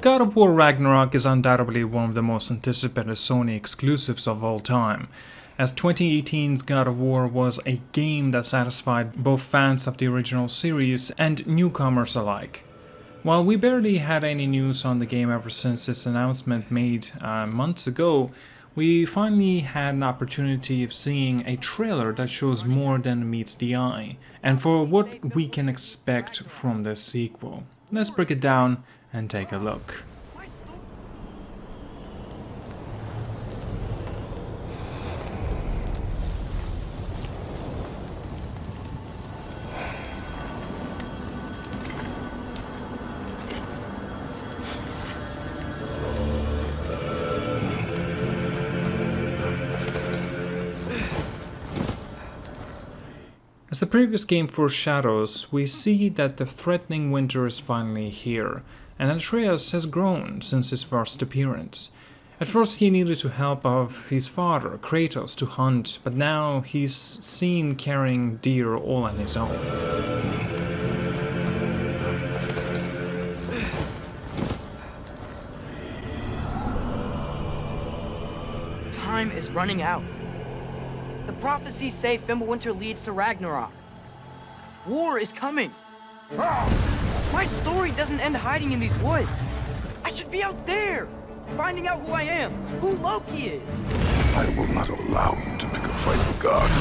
God of War Ragnarok is undoubtedly one of the most anticipated Sony exclusives of all time, as 2018's God of War was a game that satisfied both fans of the original series and newcomers alike. While we barely had any news on the game ever since its announcement made months ago, we finally had an opportunity of seeing a trailer that shows more than meets the eye, and for what we can expect from this sequel. Let's break it down and take a look. As the previous game foreshadows, we see that the threatening winter is finally here, and Atreus has grown since his first appearance. At first he needed to help of his father, Kratos, to hunt, but now he's seen carrying deer all on his own. Time is running out. The prophecies say Fimbulwinter leads to Ragnarok. War is coming. My story doesn't end hiding in these woods. I should be out there, finding out who I am, who Loki is. I will not allow you to pick a fight with gods.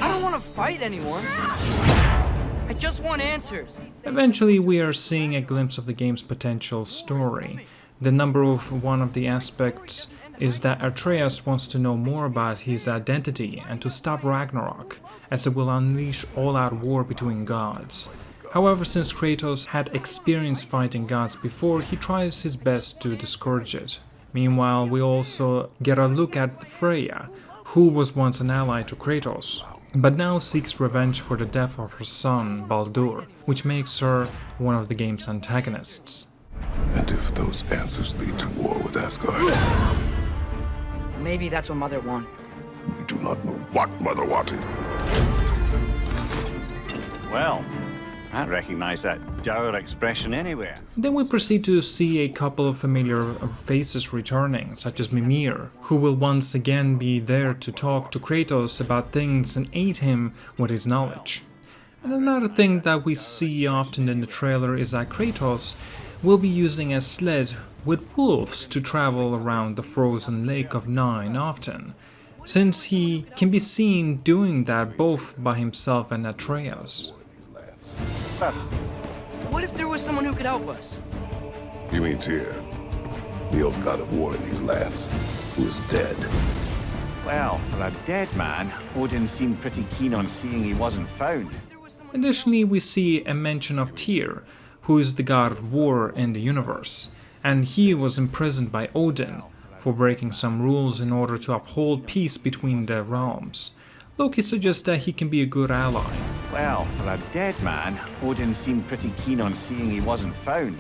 I don't want to fight anyone. I just want answers. Eventually we are seeing a glimpse of the game's potential story. The number of one of the aspects is that Atreus wants to know more about his identity and to stop Ragnarok, as it will unleash all-out war between gods. However, since Kratos had experience fighting gods before, he tries his best to discourage it. Meanwhile, we also get a look at Freya, who was once an ally to Kratos, but now seeks revenge for the death of her son, Baldur, which makes her one of the game's antagonists. And if those answers lead to war with Asgard? Maybe that's what Mother wanted. We do not know what Mother wanted. Well, I recognize that dour expression anywhere. Then we proceed to see a couple of familiar faces returning, such as Mimir, who will once again be there to talk to Kratos about things and aid him with his knowledge. And another thing that we see often in the trailer is that Kratos will be using a sled with wolves to travel around the frozen lake of Nine often, since he can be seen doing that both by himself and Atreus. What if there was someone who could help us? You mean Tyr, the old god of war in these lands, who is dead? Well, for a dead man, Odin seemed pretty keen on seeing he wasn't found. Additionally, we see a mention of Tyr, who is the god of war in the universe, and he was imprisoned by Odin for breaking some rules in order to uphold peace between the realms. Loki suggests that he can be a good ally. Well, for a dead man, Odin seemed pretty keen on seeing he wasn't found.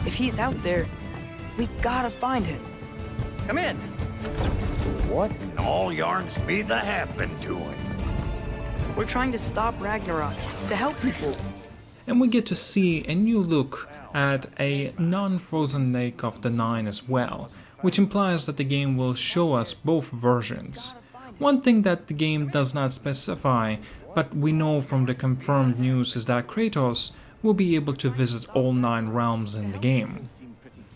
If he's out there, we gotta find him. Come in. What in all yarn speed that happened to him? We're trying to stop Ragnarok, to help people. And we get to see a new look at a non-frozen lake of the Nine as well, which implies that the game will show us both versions. One thing that the game does not specify, but we know from the confirmed news, is that Kratos will be able to visit all 9 realms in the game.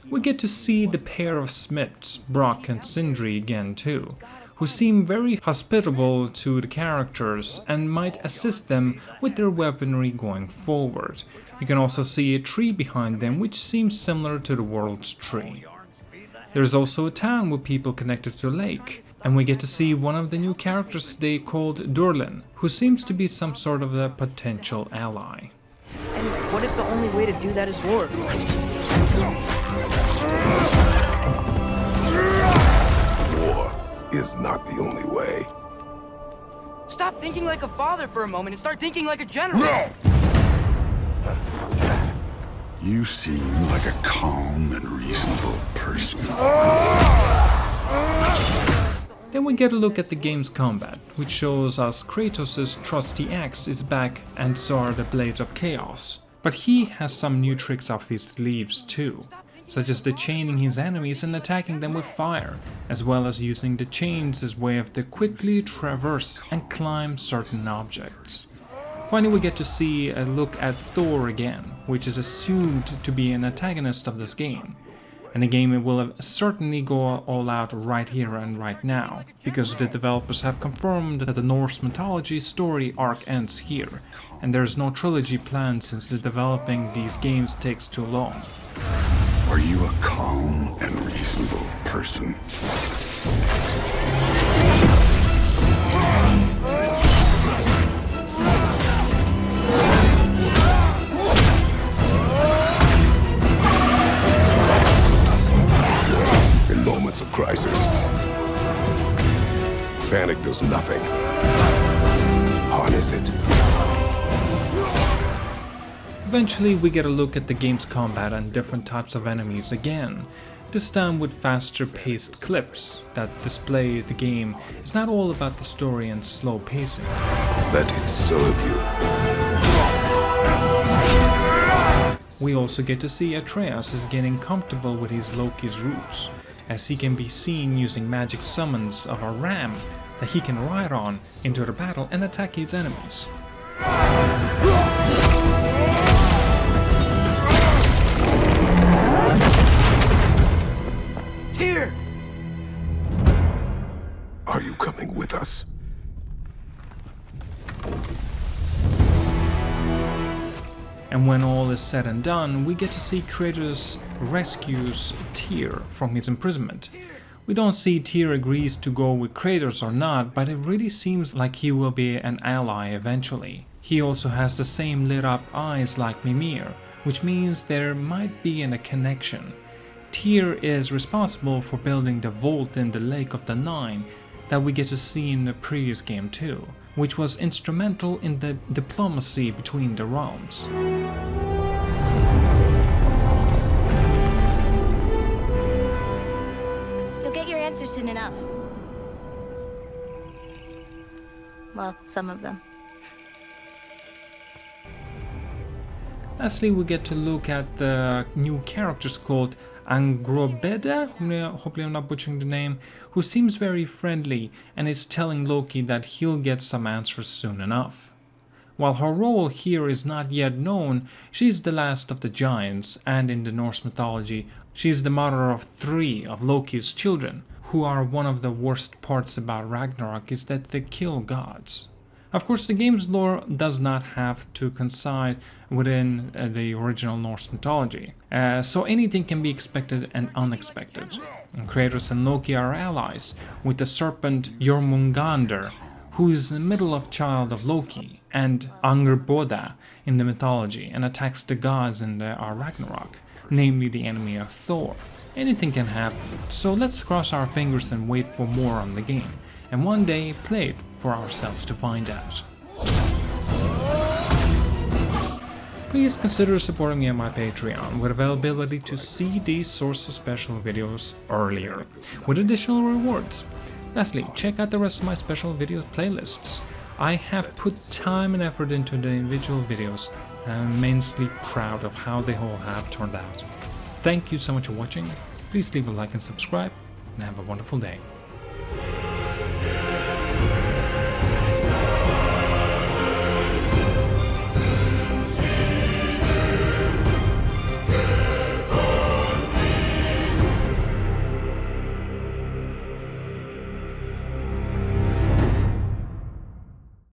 We get to see the pair of Smiths, Brock and Sindri again too, who seem very hospitable to the characters and might assist them with their weaponry going forward. You can also see a tree behind them which seems similar to the world's tree. There's also a town with people connected to a lake, and we get to see one of the new characters they called Durlin, who seems to be some sort of a potential ally. And what if the only way to do that is war? War is not the only way. Stop thinking like a father for a moment and start thinking like a general. No! You seem like a calm and reasonable person. Then we get a look at the game's combat, which shows us Kratos' trusty axe is back and so are the Blades of Chaos. But he has some new tricks up his sleeves too. such as the chaining his enemies and attacking them with fire, as well as using the chains as way to quickly traverse and climb certain objects. Finally, we get to see a look at Thor again, which is assumed to be an antagonist of this game. And the game will certainly go all out right here and right now, because the developers have confirmed that the Norse mythology story arc ends here, and there's no trilogy planned since the developing these games takes too long. Are you a calm and reasonable person? In moments of crisis, panic does nothing. Harness it. Eventually we get a look at the game's combat and different types of enemies again, this time with faster paced clips that display the game is not all about the story and slow pacing. Let it serve you. We also get to see Atreus is getting comfortable with his Loki's roots, as he can be seen using magic summons of a ram that he can ride on into the battle and attack his enemies. Tyr! Are you coming with us? And when all is said and done, we get to see Kratos rescues Tyr from his imprisonment. We don't see Tyr agrees to go with Kratos or not, but it really seems like he will be an ally eventually. He also has the same lit up eyes like Mimir, which means there might be a connection. Tyr is responsible for building the vault in the Lake of the Nine that we get to see in the previous game too, which was instrumental in the diplomacy between the realms. You'll get your answers soon enough. Well, some of them. Lastly, we get to look at the new characters called Angrobeda, hopefully I'm not butchering the name, who seems very friendly and is telling Loki that he'll get some answers soon enough. While her role here is not yet known, she's the last of the giants, and in the Norse mythology, she's the mother of 3 of Loki's children, who are one of the worst parts about Ragnarok is that they kill gods. Of course, the game's lore does not have to coincide within the original Norse mythology, so anything can be expected and unexpected. And Kratos and Loki are allies, with the serpent Jormungandr, who is the middle of child of Loki, and Angrboda in the mythology, and attacks the gods in the Ragnarok, namely the enemy of Thor. Anything can happen, so let's cross our fingers and wait for more on the game, and one day play it for ourselves to find out. Please consider supporting me on my Patreon with availability to see these sorts of special videos earlier, with additional rewards. Lastly, check out the rest of my special video playlists. I have put time and effort into the individual videos, and I'm immensely proud of how they all have turned out. Thank you so much for watching, please leave a like and subscribe, and have a wonderful day.